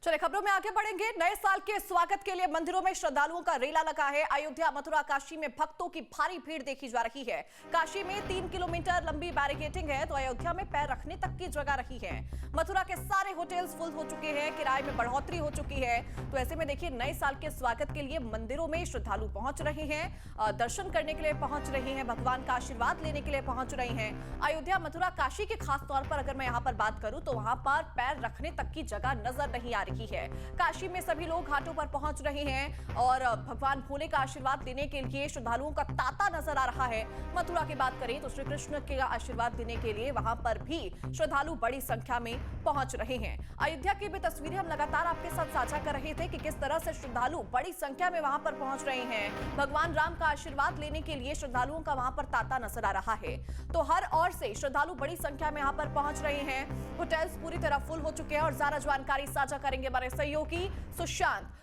चलिए खबरों में आगे बढ़ेंगे। नए साल के स्वागत के लिए मंदिरों में श्रद्धालुओं का रेला लगा है। अयोध्या, मथुरा, काशी में भक्तों की भारी भीड़ देखी जा रही है। काशी में 3 किलोमीटर लंबी बैरिकेडिंग है तो अयोध्या में पैर रखने तक की जगह रही है। मथुरा के सारे होटल्स फुल हो चुके हैं, किराए में बढ़ोतरी हो चुकी है। तो ऐसे में देखिए, नए साल के स्वागत के लिए मंदिरों में श्रद्धालु पहुंच रहे हैं, दर्शन करने के लिए पहुंच रहे हैं, भगवान का आशीर्वाद लेने के लिए पहुंच रहे हैं। अयोध्या, मथुरा, काशी के खास तौर पर अगर मैं यहाँ पर बात करूं तो वहां पर पैर रखने तक की जगह नजर नहीं आ रही है। काशी में सभी लोग घाटों पर पहुंच रहे हैं और भगवान भोले का आशीर्वाद लेने के लिए श्रद्धालुओं का तांता नजर आ रहा है। मथुरा की बात करें तो श्री कृष्ण के आशीर्वाद लेने के लिए वहां पर भी श्रद्धालु बड़ी संख्या में पहुंच रहे हैं। अयोध्या की भी तस्वीरें हम लगातार आपके साथ साझा कर रहे थे कि किस तरह से श्रद्धालु बड़ी संख्या में वहां पर पहुंच रहे हैं। भगवान राम का आशीर्वाद लेने के लिए श्रद्धालुओं का वहां पर तांता नजर आ रहा है। तो हर ओर से श्रद्धालु बड़ी संख्या में यहां पर पहुंच रहे हैं। होटल्स पूरी तरह फुल हो चुके हैं और ज्यादा जानकारी साझा करेंगे हमारे सहयोगी सुशांत।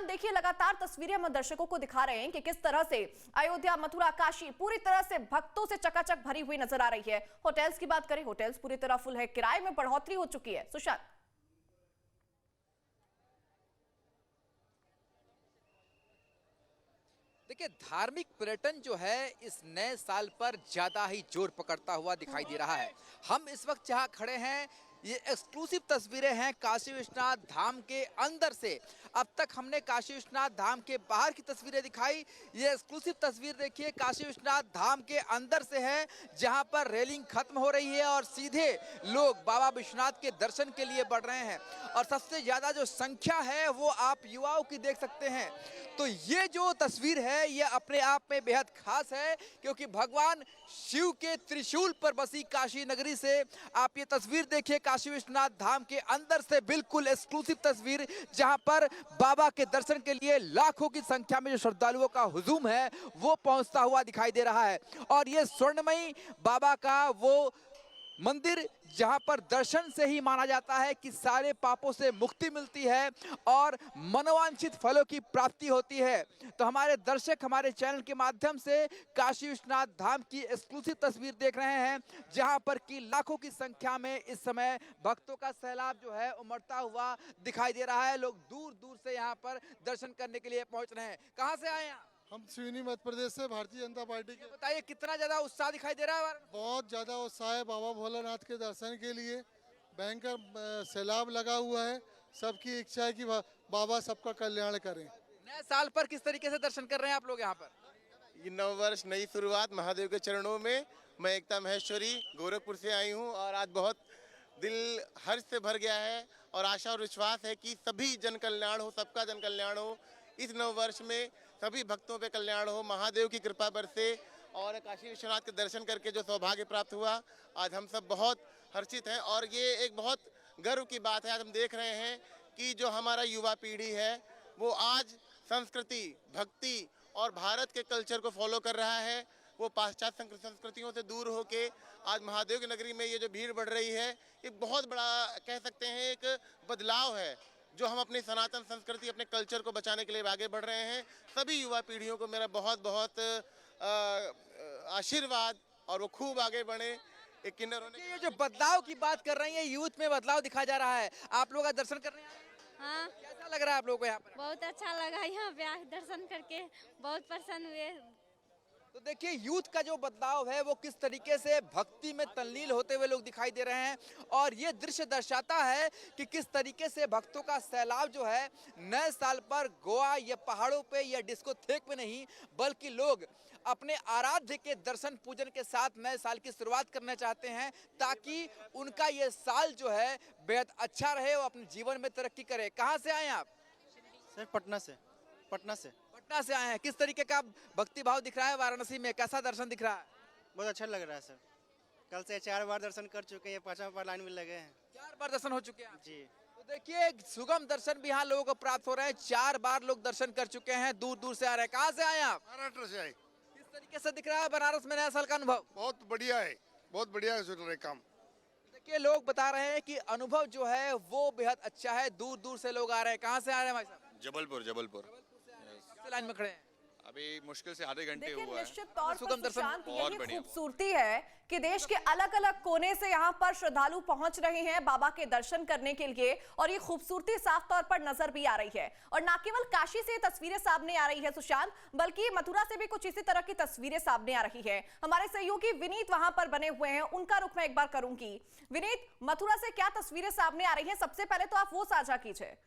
देखिए, लगातार तस्वीरें हम दर्शकों को दिखा रहे हैं कि किस तरह से अयोध्या, मथुरा, काशी पूरी तरह से भक्तों से चकाचक भरी हुई नजर आ रही है। होटल्स की बात करें, होटल्स पूरी तरह फुल है, किराए में बढ़ोतरी हो चुकी है। सुशांत, देखिए, धार्मिक पर्यटन जो है इस नए साल पर ज्यादा ही जोर पकड़ता हुआ दिखाई दे रहा है। हम इस वक्त जहां खड़े हैं, ये एक्सक्लूसिव तस्वीरें हैं काशी विश्वनाथ धाम के अंदर से। अब तक हमने काशी विश्वनाथ धाम के बाहर की तस्वीरें दिखाई। ये एक्सक्लूसिव तस्वीर देखिए काशी विश्वनाथ धाम के अंदर से है, जहां पर रेलिंग खत्म हो रही है और सीधे लोग बाबा विश्वनाथ के दर्शन के लिए बढ़ रहे हैं। और सबसे ज्यादा जो संख्या है वो आप युवाओं की देख सकते हैं। तो ये जो तस्वीर है ये अपने आप में बेहद खास है, क्योंकि भगवान शिव के त्रिशूल पर बसी काशी नगरी से आप ये तस्वीर देखिए काशी विश्वनाथ धाम के अंदर से, बिल्कुल एक्सक्लूसिव तस्वीर, जहां पर बाबा के दर्शन के लिए लाखों की संख्या में जो श्रद्धालुओं का हुजूम है वो पहुंचता हुआ दिखाई दे रहा है। और ये स्वर्णमयी बाबा का वो मंदिर जहां पर दर्शन से ही माना जाता है कि सारे पापों से मुक्ति मिलती है और मनोवांछित फलों की प्राप्ति होती है। तो हमारे दर्शक हमारे चैनल के माध्यम से काशी विश्वनाथ धाम की एक्सक्लूसिव तस्वीर देख रहे हैं, जहां पर कि लाखों की संख्या में इस समय भक्तों का सैलाब जो है उमड़ता हुआ दिखाई दे रहा है। लोग दूर दूर से यहाँ पर दर्शन करने के लिए पहुंच रहे हैं। कहाँ से आए हैं? हम सिवनी मध्य प्रदेश से भारतीय जनता पार्टी के। बताइए, कितना ज्यादा उत्साह दिखाई दे रहा है? बहुत ज्यादा उत्साह है बाबा भोलेनाथ के दर्शन के लिए। भयंकर सैलाब लगा हुआ है। सबकी इच्छा है कि बाबा सबका कल्याण करें। नए साल पर किस तरीके से दर्शन कर रहे हैं आप लोग यहाँ पर? ये नववर्ष, नई शुरुआत महादेव के चरणों में। मैं एकता महेश्वरी गोरखपुर से आई हूँ और आज बहुत दिल हर्ष से भर गया है और आशा और विश्वास है कि सभी जन कल्याण हो, सबका जन कल्याण हो। इस नववर्ष में सभी भक्तों पे कल्याण हो, महादेव की कृपा बरसे और काशी विश्वनाथ के दर्शन करके जो सौभाग्य प्राप्त हुआ, आज हम सब बहुत हर्षित हैं। और ये एक बहुत गर्व की बात है, आज हम देख रहे हैं कि जो हमारा युवा पीढ़ी है वो आज संस्कृति, भक्ति और भारत के कल्चर को फॉलो कर रहा है। वो पाश्चात्य संस्कृतियों से दूर होके आज महादेव की नगरी में ये जो भीड़ बढ़ रही है, ये बहुत बड़ा कह सकते हैं एक बदलाव है, जो हम अपनी सनातन संस्कृति, अपने कल्चर को बचाने के लिए आगे बढ़ रहे हैं। सभी युवा पीढ़ियों को मेरा बहुत बहुत आशीर्वाद और वो खूब आगे बढ़े। एक किन्नर होने ये जो बदलाव की बात कर रही है, यूथ में बदलाव दिखाया जा रहा है। आप लोग दर्शन करने आए हैं? हाँ, कैसा लग रहा है आप लोगों को यहाँ पर? बहुत अच्छा लगा यहाँ पे दर्शन करके, बहुत प्रसन्न हुए। तो देखिए, यूथ का जो बदलाव है वो किस तरीके से भक्ति में तल्लीन होते हुए लोग दिखाई दे रहे हैं। और ये दृश्य दर्शाता है कि किस तरीके से भक्तों का सैलाब जो है नए साल पर गोवा या पहाड़ों पे या डिस्कोथेक पे नहीं, बल्कि लोग अपने आराध्य के दर्शन पूजन के साथ नए साल की शुरुआत करना चाहते हैं, ताकि उनका ये साल जो है बेहद अच्छा रहे, वो अपने जीवन में तरक्की करे। कहाँ से आए आप? सर पटना से। पटना से आए हैं। किस तरीके का भक्ति भाव दिख रहा है वाराणसी में? कैसा दर्शन दिख रहा है? बहुत अच्छा लग रहा है सर। कल से 4 बार दर्शन कर चुके हैं, 5वां बार लाइन में लगे हैं। 4 बार दर्शन हो चुके हैं जी। तो देखिए, सुगम दर्शन भी यहाँ लोगों को प्राप्त हो रहे हैं। 4 बार लोग दर्शन कर चुके हैं, दूर दूर से आ रहे हैं। कहाँ से आए आप? महाराष्ट्र से आए। किस तरीके से दिख रहा है बनारस में नया साल का अनुभव? बहुत बढ़िया है, बहुत बढ़िया चल रहा है काम। देखिए, लोग बता रहे हैं कि अनुभव जो है वो बेहद अच्छा है, दूर दूर से लोग आ रहे हैं। कहाँ से आ रहे हैं भाई साहब? जबलपुर कब से लाइन में खड़े हैं? अभी मुश्किल से आधे घंटे देखिए, हुआ है। निश्चित तौर पर सुगम दर्शन सुशांत, बहुत यही बढ़िया। खूबसूरती है कि देश के अलग अलग कोने से यहाँ पर श्रद्धालु पहुंच रहे हैं बाबा के दर्शन करने के लिए, और ये खूबसूरती साफ तौर पर नजर भी आ रही है। और ना केवल काशी से तस्वीरें सामने आ रही है सुशांत, बल्कि मथुरा से भी कुछ इसी तरह की तस्वीरें सामने आ रही है। हमारे सहयोगी विनीत वहां पर बने हुए हैं, उनका रुख मैं एक बार करूंगी। विनीत, मथुरा से क्या तस्वीरें सामने आ रही है, सबसे पहले तो आप वो साझा कीजिए।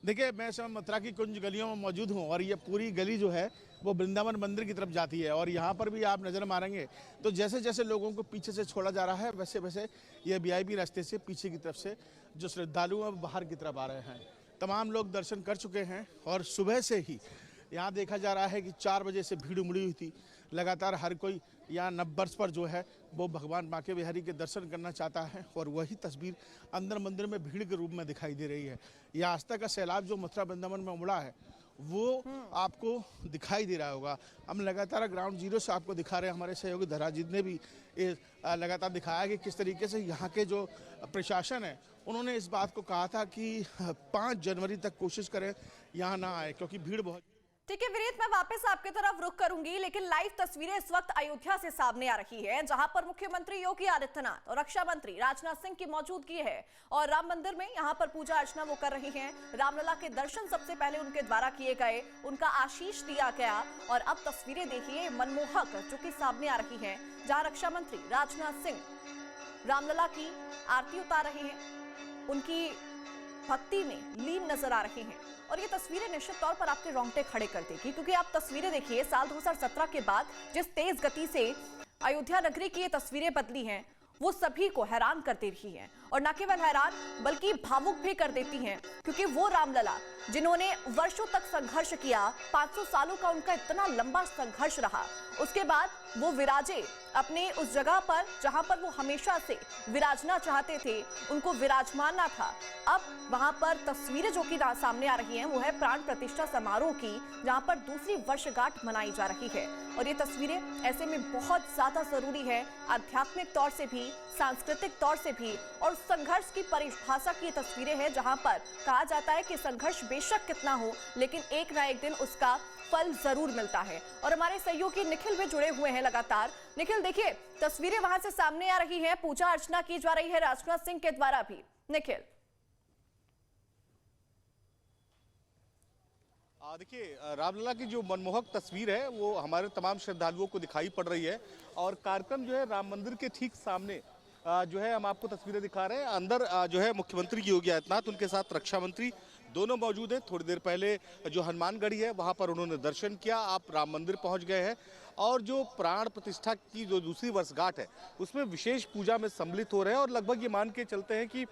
देखिए, मैं इस समय मथुरा की कुंज गलियों में मौजूद हूँ और ये पूरी गली जो है वो वृंदावन मंदिर की तरफ जाती है। और यहाँ पर भी आप नज़र मारेंगे तो जैसे जैसे लोगों को पीछे से छोड़ा जा रहा है, वैसे वैसे ये वीआईपी रास्ते से पीछे की तरफ से जो श्रद्धालु हैं बाहर की तरफ आ रहे हैं। तमाम लोग दर्शन कर चुके हैं और सुबह से ही यहाँ देखा जा रहा है कि 4 बजे से भीड़ उमड़ी हुई थी। लगातार हर कोई यहाँ नववर्ष पर जो है वो भगवान बांके बिहारी के दर्शन करना चाहता है और वही तस्वीर अंदर मंदिर में भीड़ के रूप में दिखाई दे रही है। यह आस्था का सैलाब जो मथुरा वृंदावन में उमड़ा है वो आपको दिखाई दे रहा होगा। हम लगातार ग्राउंड जीरो से आपको दिखा रहे हैं। हमारे सहयोगी धराजीत ने भी लगातार दिखाया कि किस तरीके से यहाँ के जो प्रशासन है उन्होंने इस बात को कहा था कि 5 जनवरी तक कोशिश करें यहाँ ना आए, क्योंकि भीड़ बहुत। ठीक है विनीत, मैं वापस आपकी तरफ रुख करूंगी, लेकिन लाइव तस्वीरें इस वक्त अयोध्या से सामने आ रही है, जहां पर मुख्यमंत्री योगी आदित्यनाथ और रक्षा मंत्री राजनाथ सिंह की मौजूदगी है और राम मंदिर में यहां पर पूजा अर्चना वो कर रही हैं। रामलला के दर्शन सबसे पहले उनके द्वारा किए गए, उनका आशीष दिया गया और अब तस्वीरें देखिए मनमोहक जो कि सामने आ रही है, जहां रक्षा मंत्री राजनाथ सिंह रामलला की आरती उतार रहे हैं, उनकी भक्ति में लीन नजर आ रहे हैं। और ये तस्वीरें निश्चित तौर पर आपके रोंगटे खड़े कर देगी, क्योंकि आप तस्वीरें देखिए, साल 2017 के बाद जिस तेज गति से अयोध्या नगरी की ये तस्वीरें बदली हैं वो सभी को हैरान कर दे रही हैं। और न केवल हैरान बल्कि भावुक भी कर देती हैं, क्योंकि वो रामलला जिन्होंने वर्षों तक संघर्ष किया, 500 सालों का उनका इतना लंबा संघर्ष रहा, उसके बाद वो विराजे अपने उस जगह पर जहां पर वो हमेशा से विराजना चाहते थे, उनको विराजमाना था। अब वहां पर तस्वीरें जो कि सामने आ रही हैं वो है प्राण प्रतिष्ठा समारोह की, जहां पर दूसरी वर्षगांठ मनाई जा रही है। और ये तस्वीरें ऐसे में बहुत ज्यादा जरूरी है, आध्यात्मिक तौर से भी, सांस्कृतिक तौर से भी, और संघर्ष की परिभाषा की तस्वीरें हैं, जहां पर कहा जाता है कि संघर्ष बेशक कितना हो लेकिन एक ना एक दिन उसका फल जरूर मिलता है। और हमारे सहयोगी निखिल भी जुड़े हुए हैं लगातार। निखिल, देखिए तस्वीरें वहां से सामने आ रही हैं, पूजा अर्चना की जा रही है राजनाथ सिंह के द्वारा भी। निखिल, देखिए, रामलला की जो मनमोहक तस्वीर है वो हमारे तमाम श्रद्धालुओं को दिखाई पड़ रही है। और कार्यक्रम जो है राम मंदिर के ठीक सामने जो है हम आपको तस्वीरें दिखा रहे हैं। अंदर जो है मुख्यमंत्री योगी आदित्यनाथ, उनके साथ रक्षा मंत्री दोनों मौजूद हैं। थोड़ी देर पहले जो हनुमानगढ़ी है वहां पर उन्होंने दर्शन किया। आप राम मंदिर पहुंच गए हैं और जो प्राण प्रतिष्ठा की जो दूसरी वर्षगांठ है उसमें विशेष पूजा में सम्मिलित हो रहे हैं। और लगभग ये मान के चलते हैं कि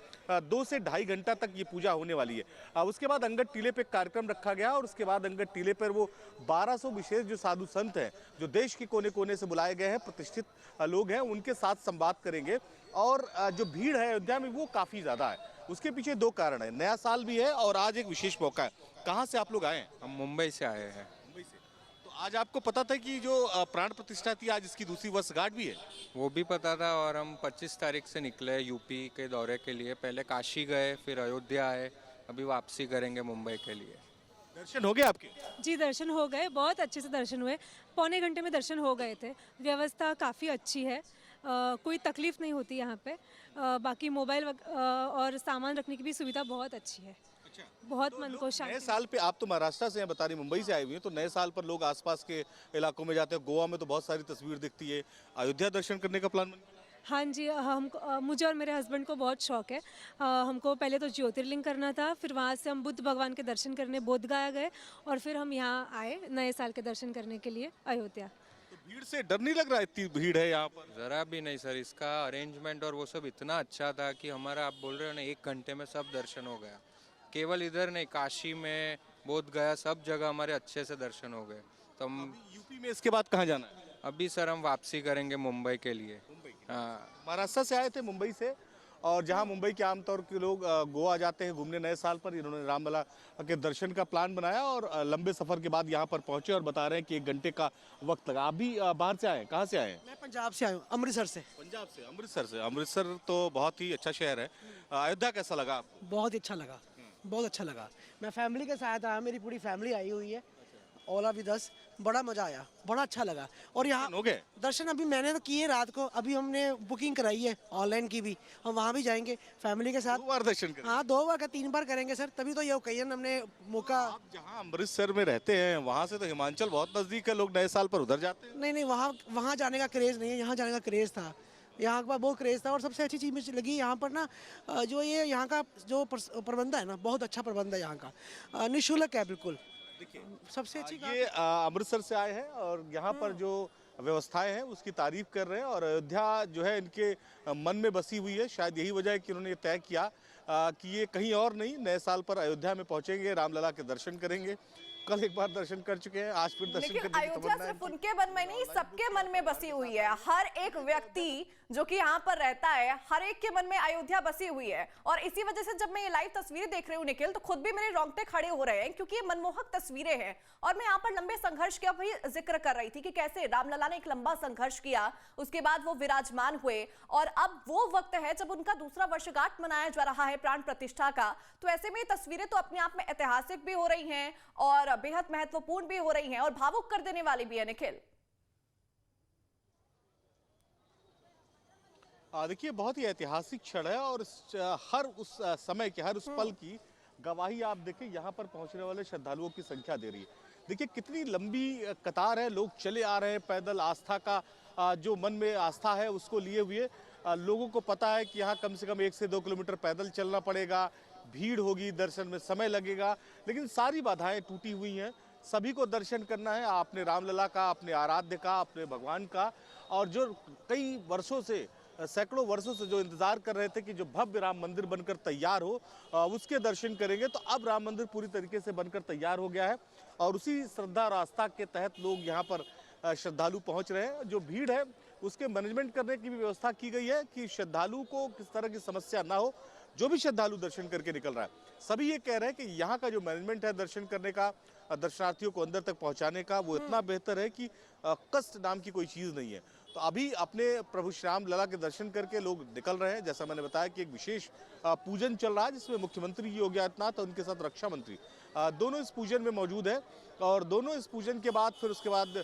2 से ढाई घंटा तक ये पूजा होने वाली है। उसके बाद अंगद टीले पे कार्यक्रम रखा गया और उसके बाद अंगद टीले पर वो 1200 विशेष जो साधु संत हैं, जो देश के कोने कोने से बुलाए गए हैं, प्रतिष्ठित लोग हैं, उनके साथ संवाद करेंगे। और जो भीड़ है अयोध्या में वो काफ़ी ज़्यादा है। उसके पीछे 2 कारण है, नया साल भी है और आज एक विशेष मौका है। कहाँ से आप लोग आए हैं? हम मुंबई से आए हैं। मुंबई से। तो आज आपको पता था कि जो प्राण प्रतिष्ठा थी आज इसकी दूसरी वर्षगांठ भी है? वो भी पता था और हम 25 तारीख से निकले यूपी के दौरे के लिए। पहले काशी गए, फिर अयोध्या आए, अभी वापसी करेंगे मुंबई के लिए। दर्शन हो गए आपके? जी दर्शन हो गए, बहुत अच्छे से दर्शन हुए। पौने घंटे में दर्शन हो गए थे। व्यवस्था काफ़ी अच्छी है, कोई तकलीफ नहीं होती यहाँ पे। बाकी मोबाइल और सामान रखने की भी सुविधा बहुत अच्छी है। अच्छा, बहुत मन को नए शांति। साल पे आप तो महाराष्ट्र से हैं, बता रही मुंबई से आई हुई हैं, तो नए साल पर लोग आसपास के इलाकों में जाते हैं। गोवा में तो बहुत सारी तस्वीर दिखती है, अयोध्या दर्शन करने का प्लान बन? हाँ जी, हमको, मुझे और मेरे हस्बैंड को बहुत शौक है। हमको पहले तो ज्योतिर्लिंग करना था, फिर वहाँ से हम बुद्ध भगवान के दर्शन करने बोधगया गए और फिर हम यहाँ आए नए साल के दर्शन करने के लिए अयोध्या। तो भीड़ से डर नहीं लग रहा, इतनी भीड़ है यहाँ पर? ज़रा भी नहीं सर, इसका अरेंजमेंट और वो सब इतना अच्छा था कि हमारा, आप बोल रहे हो ना, 1 घंटे में सब दर्शन हो गया। केवल इधर नहीं, काशी में, बोध गया, सब जगह हमारे अच्छे से दर्शन हो गए। तो हम यूपी में इसके बाद कहाँ जाना है? अभी सर हम वापसी करेंगे मुंबई के लिए। मुंबई। हाँ, महाराष्ट्र से आए थे, मुंबई से, और जहां मुंबई के आमतौर के लोग गोवा जाते हैं घूमने नए साल पर, इन्होंने रामलला के दर्शन का प्लान बनाया और लंबे सफर के बाद यहाँ पर पहुंचे और बता रहे हैं कि 1 घंटे का वक्त लगा। आप भी बाहर से आए हैं, कहाँ से आए हैं? मैं पंजाब से आया हूँ, अमृतसर से। पंजाब से, अमृतसर से। अमृतसर तो बहुत ही अच्छा शहर है। अयोध्या कैसा लगा आपको? बहुत अच्छा लगा, बहुत अच्छा लगा। मैं फैमिली के साथ आया, मेरी पूरी फैमिली आई हुई है, ओला भी 10। बड़ा मजा आया, बड़ा अच्छा लगा। और यहाँ हो गए दर्शन अभी मैंने तो किए रात को, अभी हमने बुकिंग कराई है ऑनलाइन की भी, हम वहाँ भी जाएंगे फैमिली के साथ। 2 बार दर्शन करें? हाँ 2 बार का 3 बार करेंगे सर, तभी तो ये ओकेजन हमने मौका। आप जहाँ अमृतसर में रहते हैं वहाँ से तो हिमाचल बहुत नजदीक है, लोग नए साल पर उधर जाते हैं। नहीं, वहाँ जाने का क्रेज़ नहीं है, यहाँ जाने का क्रेज़ था। यहाँ का बहुत क्रेज़ था। और सबसे अच्छी चीज़ मुझे लगी यहाँ पर ना, जो ये यहाँ का जो प्रबंध है ना, बहुत अच्छा प्रबंध है यहाँ का, निःशुल्क है बिल्कुल। देखिए सबसे अच्छी ये अमृतसर से आए हैं और यहाँ पर जो व्यवस्थाएं हैं उसकी तारीफ कर रहे हैं और अयोध्या जो है इनके मन में बसी हुई है। शायद यही वजह है कि उन्होंने ये तय किया कि ये कहीं और नहीं, नए साल पर अयोध्या में पहुंचेंगे, रामलला के दर्शन करेंगे। कल एक बार दर्शन कर चुके हैं, आज फिर दर्शन लेकिन करने की अयोध्या तमन्ना है। सिर्फ उनके मन में नहीं, सबके मन में बसी हुई है। हर एक व्यक्ति जो कि यहाँ पर रहता है, हर एक के मन में अयोध्या बसी हुई है। और इसी वजह से जब मैं ये लाइव तस्वीरें देख रही हूँ निखिल, तो खुद भी मेरे रोंगटे खड़े हो रहे हैं, क्योंकि ये मनमोहक तस्वीरें हैं। और मैं यहाँ पर लंबे संघर्ष का भी जिक्र कर रही थी कि कैसे रामलला ने एक लंबा संघर्ष किया, उसके बाद वो विराजमान हुए और अब वो वक्त है जब उनका दूसरा वर्षगांठ मनाया जा रहा है प्राण प्रतिष्ठा का। तो ऐसे में ये तस्वीरें तो अपने आप में ऐतिहासिक भी हो रही हैं और बेहद महत्वपूर्ण भी हो रही हैं और भावुक कर देने वाली भी है निखिल। देखिए बहुत ही ऐतिहासिक क्षण है और हर उस समय की, हर उस पल की गवाही आप देखिए यहाँ पर पहुंचने वाले श्रद्धालुओं की संख्या दे रही है। देखिए कितनी लंबी कतार है, लोग चले आ रहे हैं पैदल। आस्था का जो मन में आस्था है उसको लिए हुए लोगों को पता है कि यहाँ कम से कम 1 से 2 किलोमीटर पैदल चलना पड़ेगा, भीड़ होगी, दर्शन में समय लगेगा, लेकिन सारी बाधाएं टूटी हुई हैं। सभी को दर्शन करना है, अपने रामलला का, अपने आराध्य का, अपने भगवान का। और जो कई वर्षों से, सैकड़ों वर्षों से जो इंतजार कर रहे थे कि जो भव्य राम मंदिर बनकर तैयार हो उसके दर्शन करेंगे, तो अब राम मंदिर पूरी तरीके से बनकर तैयार हो गया है और उसी श्रद्धा और आस्था के तहत लोग यहाँ पर श्रद्धालु पहुँच रहे हैं। जो भीड़ है उसके मैनेजमेंट करने की भी व्यवस्था की गई है कि श्रद्धालु को किस तरह की समस्या ना हो। जो भी श्रद्धालु दर्शन करके निकल रहा है, सभी ये कह रहे हैं कि यहाँ का जो मैनेजमेंट है दर्शन करने का, दर्शनार्थियों को अंदर तक पहुँचाने का, वो इतना बेहतर है कि कष्ट नाम की कोई चीज़ नहीं है। तो अभी अपने प्रभु श्री राम लला के दर्शन करके लोग निकल रहे हैं। जैसा मैंने बताया कि एक विशेष पूजन चल रहा है जिसमें मुख्यमंत्री योगी आदित्यनाथ और उनके साथ रक्षा मंत्री दोनों इस पूजन में मौजूद है और दोनों इस पूजन के बाद फिर उसके बाद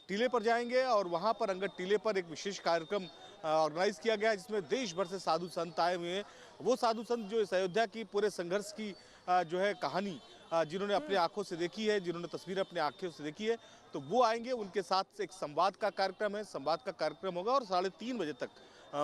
टीले पर जाएंगे और वहाँ पर अंगद टीले पर एक विशेष कार्यक्रम ऑर्गेनाइज किया गया है जिसमें देश भर से साधु संत आए हुए हैं। वो साधु संत जो इस अयोध्या की पूरे संघर्ष की जो है कहानी जिन्होंने अपनी आंखों से देखी है, जिन्होंने तस्वीर अपनी आंखों से देखी है, तो वो आएंगे। उनके साथ एक संवाद का कार्यक्रम है, संवाद का कार्यक्रम होगा और 3:30 बजे तक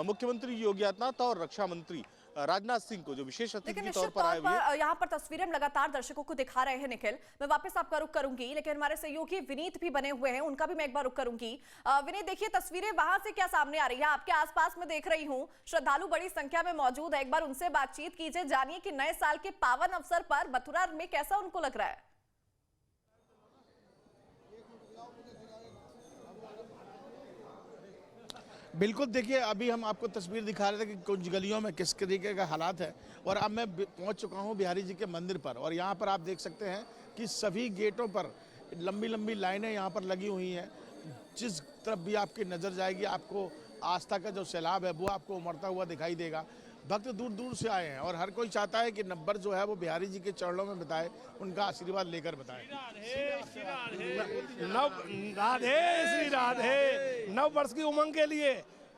मुख्यमंत्री योगी आदित्यनाथ और रक्षा मंत्री राजनाथ सिंह को जो विशेष अतिथि के तौर पर आए हुए हैं, यहाँ पर तस्वीरें हम लगातार दर्शकों को दिखा रहे हैं निखिल। मैं वापस आपका रुख करूंगी, लेकिन हमारे सहयोगी विनीत भी बने हुए हैं, उनका भी मैं एक बार रुख करूंगी। विनीत देखिए तस्वीरें वहां से क्या सामने आ रही है, आपके आसपास में देख रही हूँ श्रद्धालु बड़ी संख्या में मौजूद है। एक बार उनसे बातचीत कीजिए, जानिए कि नए साल के पावन अवसर पर मथुरा में कैसा उनको लग रहा है। बिल्कुल देखिए अभी हम आपको तस्वीर दिखा रहे थे कि कुछ गलियों में किस तरीके का हालात है और अब मैं पहुंच चुका हूं बिहारी जी के मंदिर पर और यहां पर आप देख सकते हैं कि सभी गेटों पर लंबी लंबी लाइनें यहां पर लगी हुई हैं। जिस तरफ भी आपकी नज़र जाएगी आपको आस्था का जो सैलाब है वो आपको उमड़ता हुआ दिखाई देगा। भक्त दूर दूर से आए हैं और हर कोई चाहता है कि नंबर जो है वो बिहारी जी के चरणों में बताए, उनका आशीर्वाद लेकर बताए। राधे श्री राधे। नव वर्ष की उमंग के लिए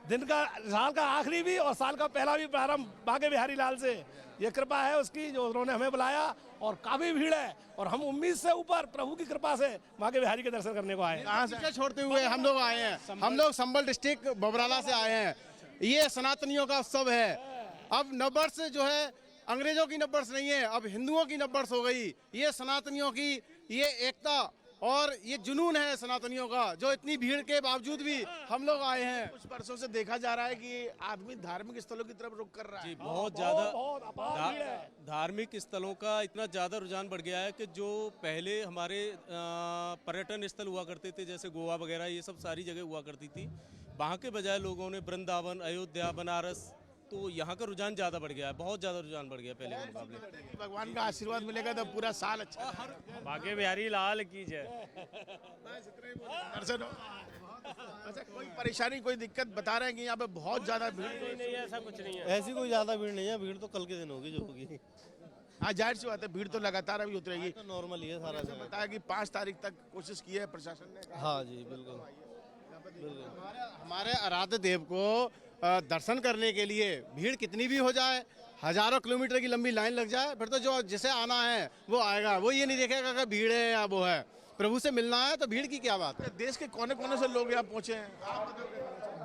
दिन का, साल का आखिरी भी और साल का पहला भी प्रारंभ बांके बिहारी लाल से। ये कृपा है उसकी जो उन्होंने हमें बुलाया और काफी भीड़ है और हम उम्मीद से ऊपर प्रभु की कृपा से बांके बिहारी के दर्शन करने को आए हैं। छोड़ते हुए हम लोग आए हैं, हम लोग संबल डिस्ट्रिक्ट बबराला से आए हैं। ये सनातनियों का उत्सव है। अब नववर्ष जो है अंग्रेजों की नववर्ष नहीं है, अब हिंदुओं की नववर्ष हो गई। ये सनातनियों की ये एकता और ये जुनून है सनातनियों का, जो इतनी भीड़ के बावजूद भी हम लोग आए हैं। कुछ वर्षों से देखा जा रहा है कि आदमी धार्मिक स्थलों की तरफ रुख कर रहा है। बहुत ज्यादा धार्मिक स्थलों का इतना ज्यादा रुझान बढ़ गया है कि जो पहले हमारे पर्यटन स्थल हुआ करते थे जैसे गोवा वगैरह, ये सब सारी जगह हुआ करती थी, वहाँ के बजाय लोगों ने वृंदावन, अयोध्या, बनारस तो यहाँ का रुझान ज़्यादा बढ़ गया है, बहुत ज़्यादा रुझान बढ़ गया पहले के मुकाबले। भगवान का आशीर्वाद मिलेगा तो पूरा साल अच्छा बाके बिहारी लाल की जय। दर्शन अच्छा, कोई परेशानी कोई दिक्कत बता रहे हैं कि यहाँ पे बहुत ज्यादा भीड़? नहीं, ऐसा कुछ नहीं है। ऐसी कोई ज़्यादा भीड़ नहीं है, भीड़ तो कल के दिन होगी जो होगी। हाँ, जाहिर सी बात है, भीड़ तो लगातार अभी उतरेगी। नॉर्मल ही है सारा जगह। बताया कि 5 तारीख तक कोशिश की है प्रशासन ने। हाँ जी, बिल्कुल। हमारे आराध्य देव को दर्शन करने के लिए भीड़ कितनी भी हो जाए, हजारों किलोमीटर की लंबी लाइन लग जाए, फिर तो जो जिसे आना है वो आएगा। वो ये नहीं देखेगा कि भीड़ है या वो है। प्रभु से मिलना है तो भीड़ की क्या बात है। देश के कोने कोने से लोग यहाँ पहुंचे हैं।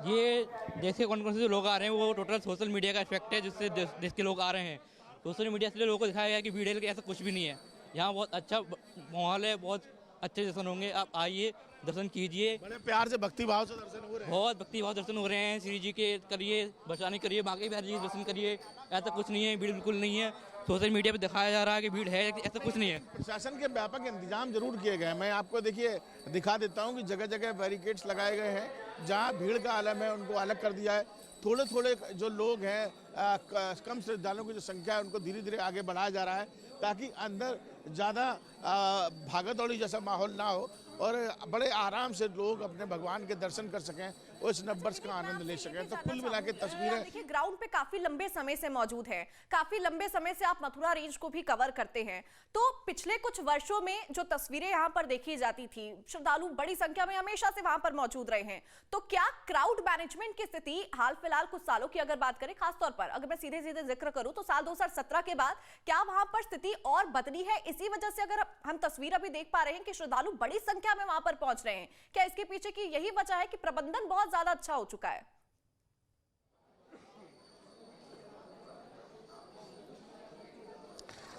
ये देश के कौन कौन से जो लोग आ रहे हैं वो टोटल सोशल मीडिया का इफेक्ट है, जिससे देश के लोग आ रहे हैं। सोशल मीडिया से लोगों को दिखाया गया कि भीड़ है, ऐसा कुछ भी नहीं है। यहाँ बहुत अच्छा माहौल है, बहुत अच्छे दर्शन होंगे। आप आइए, दर्शन कीजिए। बड़े प्यार से भक्ति भाव से दर्शन हो रहे हैं। बहुत भक्ति भाव दर्शन हो रहे हैं। श्री जी के करिए, बरसाने करिए, बाकी बिहारी जी के दर्शन करिए। ऐसा कुछ नहीं है, भीड़ बिल्कुल नहीं है। सोशल मीडिया पे दिखाया जा रहा है कि भीड़ है, ऐसा कुछ नहीं है। प्रशासन के व्यापक इंतजाम जरूर किए गए हैं। मैं आपको देखिए दिखा देता हूँ कि जगह जगह बैरिकेड्स लगाए गए हैं। जहाँ भीड़ का आलम है उनको अलग कर दिया है। थोड़े थोड़े जो लोग हैं, कम श्रद्धालुओं की जो संख्या है उनको धीरे धीरे आगे बढ़ाया जा रहा है, ताकि अंदर ज़्यादा भागा दौड़ी जैसा माहौल ना हो और बड़े आराम से लोग अपने भगवान के दर्शन कर सकें और इस नववर्ष का आनंद ले सकें। तो कुल मिला के तस्वीरें देखिए, ग्राउंड पे काफी लंबे समय से मौजूद है। काफी लंबे समय से आप मथुरा रेंज को भी कवर करते हैं। तो पिछले कुछ वर्षों में जो तस्वीरें यहाँ पर देखी जाती थी, श्रद्धालु बड़ी संख्या में हमेशा से वहां पर मौजूद रहे हैं। तो क्या क्राउड मैनेजमेंट की स्थिति हाल फिलहाल कुछ सालों की अगर बात करें, खासतौर पर अगर मैं सीधे सीधे जिक्र करूं तो साल 2017 के बाद क्या वहां पर स्थिति और बदली है? इसी वजह से अगर हम तस्वीर अभी देख पा रहे हैं कि श्रद्धालु बड़ी संख्या में वहां पर पहुंच रहे हैं, क्या इसके पीछे की यही वजह है कि प्रबंधन बहुत ज्यादा अच्छा हो चुका है?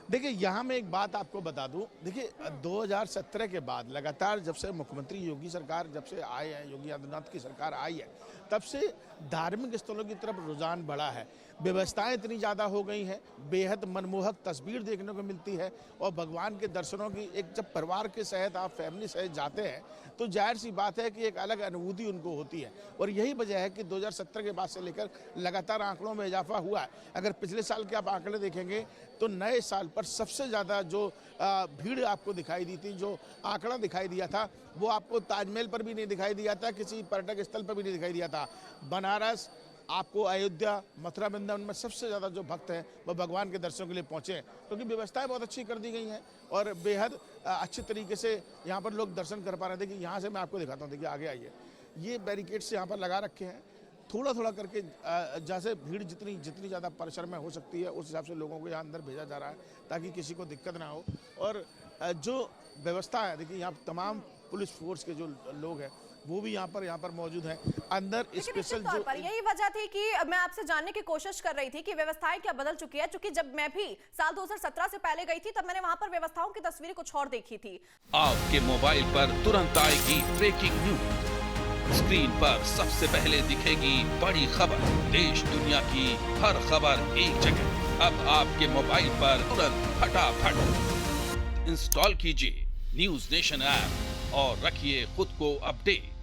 देखिए, यहाँ मैं एक बात आपको बता दूं। देखिए, 2017 के बाद लगातार जब से मुख्यमंत्री योगी सरकार जब से आए हैं, योगी आदित्यनाथ की सरकार आई है, तब से धार्मिक स्थलों की तरफ रुझान बढ़ा है। व्यवस्थाएं इतनी ज़्यादा हो गई हैं, बेहद मनमोहक तस्वीर देखने को मिलती है। और भगवान के दर्शनों की एक जब परिवार के सहित आप फैमिली सहित जाते हैं तो जाहिर सी बात है कि एक अलग अनुभूति उनको होती है। और यही वजह है कि 2017 के बाद से लेकर लगातार आंकड़ों में इजाफा हुआ है। अगर पिछले साल के आप आंकड़े देखेंगे तो नए साल पर सबसे ज़्यादा जो भीड़ आपको दिखाई दी थी, जो आंकड़ा दिखाई दिया था, वो आपको ताजमहल पर भी नहीं दिखाई दिया था, किसी पर्यटक स्थल पर भी नहीं दिखाई दिया था। बनारस, आपको अयोध्या, मथुरा, वृंदावन में सबसे ज़्यादा जो भक्त हैं वो भगवान के दर्शनों के लिए पहुँचे हैं, क्योंकि व्यवस्थाएं बहुत अच्छी कर दी गई हैं और बेहद अच्छे तरीके से यहाँ पर लोग दर्शन कर पा रहे थे। कि यहाँ से मैं आपको दिखाता हूँ, देखिए आगे आइए। ये बैरिकेड्स यहाँ पर लगा रखे हैं, थोड़ा थोड़ा करके जैसे भीड़ जितनी ज़्यादा परिसर में हो सकती है उस हिसाब से लोगों को यहाँ अंदर भेजा जा रहा है, ताकि किसी को दिक्कत ना हो। और जो व्यवस्था है, देखिए यहाँ तमाम पुलिस फोर्स के जो लोग हैं वो भी यहाँ पर मौजूद हैं। अंदर स्पेशल जो यही वजह थी कि मैं आपसे जानने की कोशिश कर रही थी कि व्यवस्थाएं क्या बदल चुकी है, क्योंकि जब मैं भी साल 2017 से पहले गई थी तब मैंने वहां पर व्यवस्थाओं की तस्वीरें कुछ और देखी थी। आपके मोबाइल पर तुरंत आएगी ब्रेकिंग न्यूज। स्क्रीन पर सबसे पहले दिखेगी बड़ी खबर। देश दुनिया की हर खबर एक जगह। अब आपके मोबाइल पर तुरंत फटाफट इंस्टॉल कीजिए न्यूज नेशन ऐप और रखिए खुद को अपडेट।